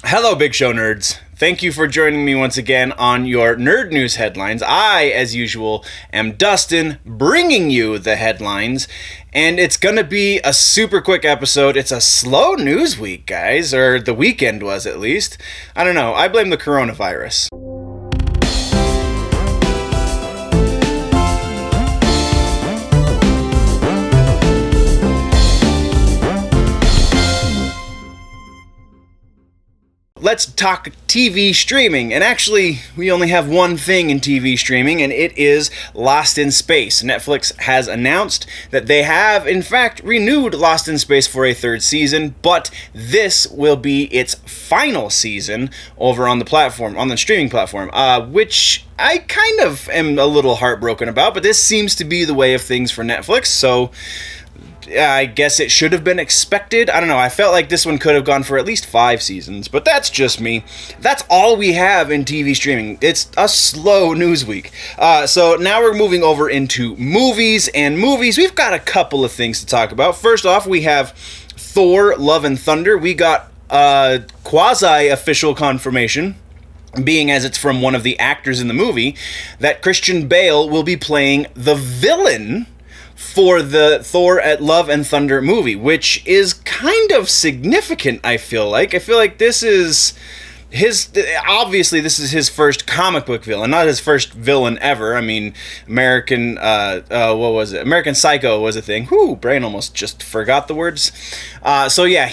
Hello, Big Show nerds. Thank you for joining me once again on your Nerd News headlines. I, as usual, am Dustin, bringing you the headlines, and it's gonna be a super quick episode. It's a slow news week, guys, or the weekend was at least. I don't know, I blame the coronavirus. Let's talk TV streaming, and actually, we only have one thing in TV streaming, and it is Lost in Space. Netflix has announced that they have, in fact, renewed Lost in Space for a third season, but this will be its final season over on the platform, on the streaming platform, which I kind of am a little heartbroken about, but this seems to be the way of things for Netflix, so I guess it should have been expected. I don't know. I felt like this one could have gone for at least 5 seasons, but that's just me. That's all we have in TV streaming. It's a slow news week. So now we're moving over into movies, and movies, we've got a couple of things to talk about. First off, we have Thor, Love and Thunder. We got quasi-official confirmation, being as it's from one of the actors in the movie, that Christian Bale will be playing the villain for the Thor at Love and Thunder movie, which is kind of significant, I feel like. I feel like this is obviously this is his first comic book villain, not his first villain ever. I mean, American Psycho was a thing. Whew, brain almost just forgot the words. So yeah,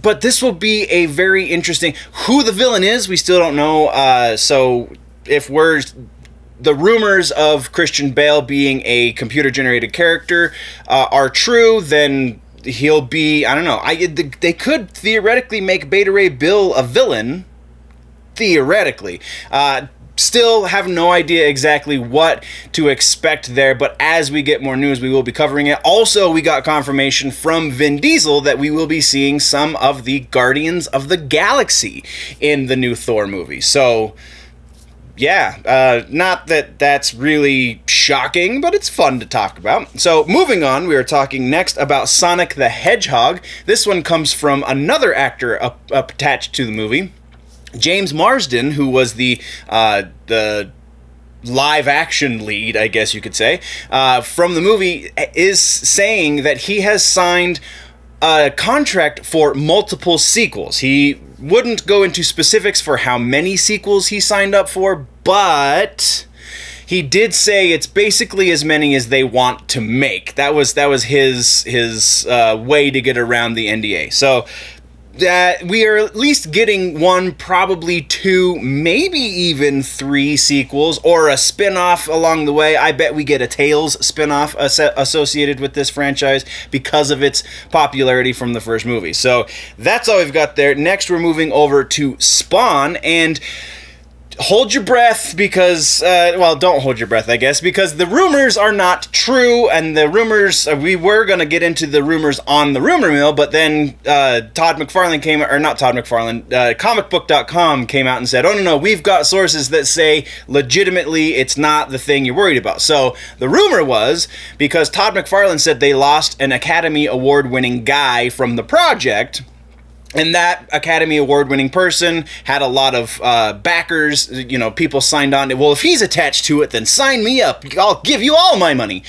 but this will be a very interesting, who the villain is, we still don't know. So if the rumors of Christian Bale being a computer-generated character are true, then he'll be, I don't know, they could theoretically make Beta Ray Bill a villain, theoretically. Still have no idea exactly what to expect there, but as we get more news, we will be covering it. Also, we got confirmation from Vin Diesel that we will be seeing some of the Guardians of the Galaxy in the new Thor movie. So yeah, not that that's really shocking, but it's fun to talk about. So, moving on, we are talking next about Sonic the Hedgehog. This one comes from another actor attached to the movie, James Marsden, who was the live-action lead, I guess you could say, from the movie, is saying that he has signed a contract for multiple sequels. He wouldn't go into specifics for how many sequels he signed up for, but he did say it's basically as many as they want to make. That was his way to get around the NDA. So we are at least getting 1, probably 2, maybe even 3 sequels, or a spin-off along the way. I bet we get a Tales spin-off associated with this franchise because of its popularity from the first movie. So that's all we've got there. Next, we're moving over to Spawn, and hold your breath because, don't hold your breath, I guess, because the rumors are not true, and the rumors, we were going to get into the rumors on the rumor mill, but then comicbook.com came out and said, oh, no, we've got sources that say legitimately it's not the thing you're worried about. So the rumor was, because Todd MacFarlane said they lost an Academy Award-winning guy from the project, and that Academy Award-winning person had a lot of backers, people signed on. Well, if he's attached to it, then sign me up. I'll give you all my money.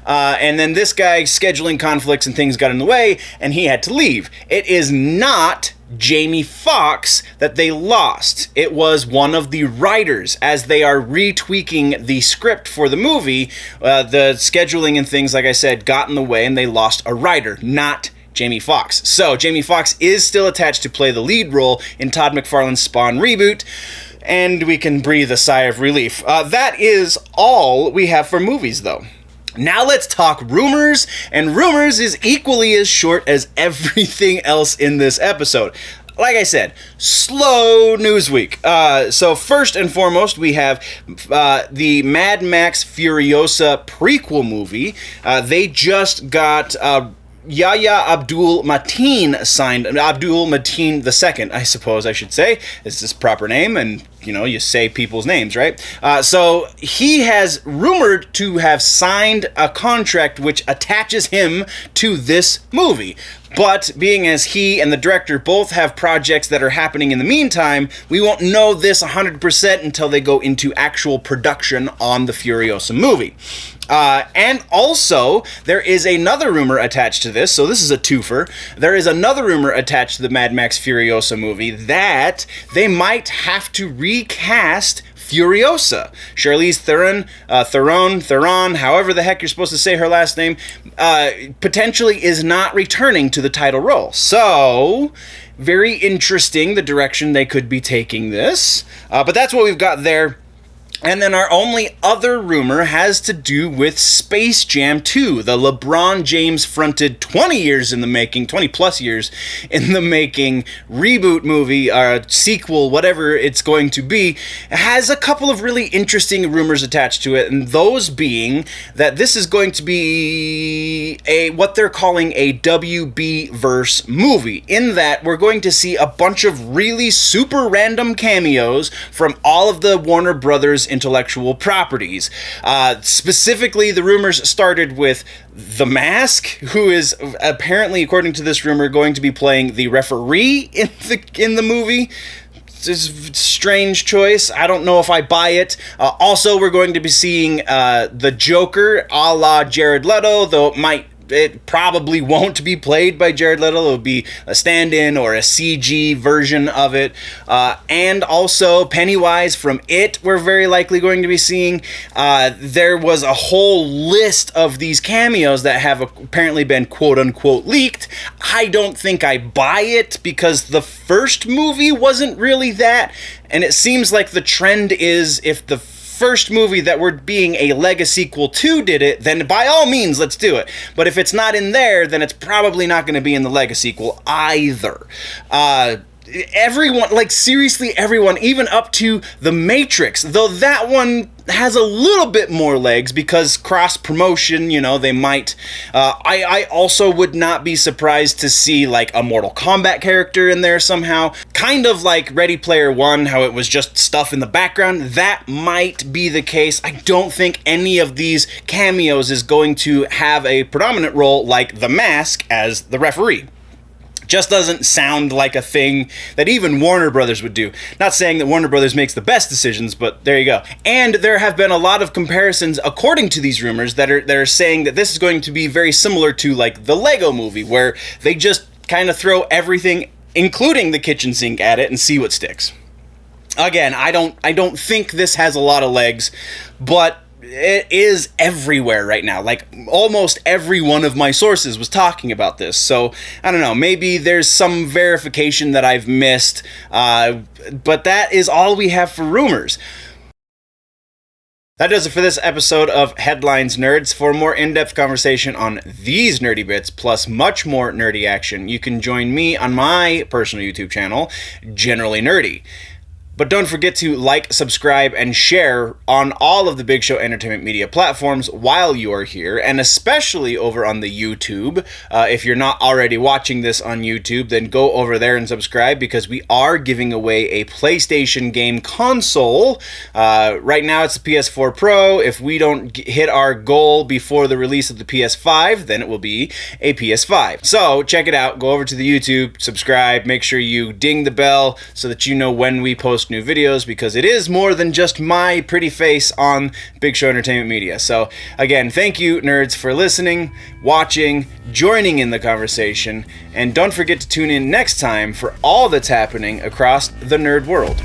And then this guy, scheduling conflicts and things got in the way, and he had to leave. It is not Jamie Foxx that they lost. It was one of the writers. As they are retweaking the script for the movie, the scheduling and things, like I said, got in the way, and they lost a writer, not Jamie Foxx. So, Jamie Foxx is still attached to play the lead role in Todd MacFarlane's Spawn reboot, and we can breathe a sigh of relief. That is all we have for movies, though. Now let's talk rumors, and rumors is equally as short as everything else in this episode. Like I said, slow news week. So first and foremost, we have the Mad Max Furiosa prequel movie. They just got Yahya Abdull-Mateen II, I suppose I should say, is his proper name, and you say people's names, right? So he has rumored to have signed a contract which attaches him to this movie. But being as he and the director both have projects that are happening in the meantime, we won't know this 100% until they go into actual production on the Furiosa movie. And also, there is another rumor attached to this, so this is a twofer. There is another rumor attached to the Mad Max Furiosa movie that they might have to recast Furiosa. Charlize Theron, however the heck you're supposed to say her last name, potentially is not returning to the title role. So, very interesting the direction they could be taking this. But that's what we've got there. And then our only other rumor has to do with Space Jam 2, the LeBron James fronted 20 plus years in the making reboot movie, sequel, whatever it's going to be. It has a couple of really interesting rumors attached to it, and those being that this is going to be what they're calling a WBverse movie, in that we're going to see a bunch of really super random cameos from all of the Warner Brothers intellectual properties. Specifically, the rumors started with The Mask, who is apparently, according to this rumor, going to be playing the referee in the movie. It's a strange choice. I don't know if I buy it. Also, we're going to be seeing the Joker, a la Jared Leto, though it probably won't be played by Jared Leto. It'll be a stand-in or a CG version of it. And also Pennywise from It, we're very likely going to be seeing. There was a whole list of these cameos that have apparently been quote-unquote leaked. I don't think I buy it because the first movie wasn't really that. And it seems like the trend is if the first movie that we're being a legacy sequel to did it, then by all means, let's do it. But if it's not in there, then it's probably not going to be in the legacy sequel either. Everyone, seriously everyone, even up to The Matrix, though that one has a little bit more legs because cross-promotion, they might... I also would not be surprised to see, a Mortal Kombat character in there somehow. Kind of like Ready Player One, how it was just stuff in the background. That might be the case. I don't think any of these cameos is going to have a predominant role like The Mask as the referee. Just doesn't sound like a thing that even Warner Brothers would do. Not saying that Warner Brothers makes the best decisions, but there you go. And there have been a lot of comparisons, according to these rumors, that are saying that this is going to be very similar to the Lego movie, where they just kind of throw everything, including the kitchen sink, at it and see what sticks. Again, I don't think this has a lot of legs, but it is everywhere right now. Almost every one of my sources was talking about this. So, I don't know, maybe there's some verification that I've missed, but that is all we have for rumors. That does it for this episode of Headlines Nerds. For more in-depth conversation on these nerdy bits, plus much more nerdy action, you can join me on my personal YouTube channel, Generally Nerdy. But don't forget to like, subscribe, and share on all of the Big Show Entertainment Media platforms while you are here, and especially over on the YouTube. If you're not already watching this on YouTube, then go over there and subscribe, because we are giving away a PlayStation game console. Right now it's the PS4 Pro. If we don't hit our goal before the release of the PS5, then it will be a PS5. So check it out. Go over to the YouTube, subscribe, make sure you ding the bell so that you know when we post new videos, because it is more than just my pretty face on Big Show Entertainment Media. So again, thank you nerds for listening, watching, joining in the conversation, and don't forget to tune in next time for all that's happening across the nerd world.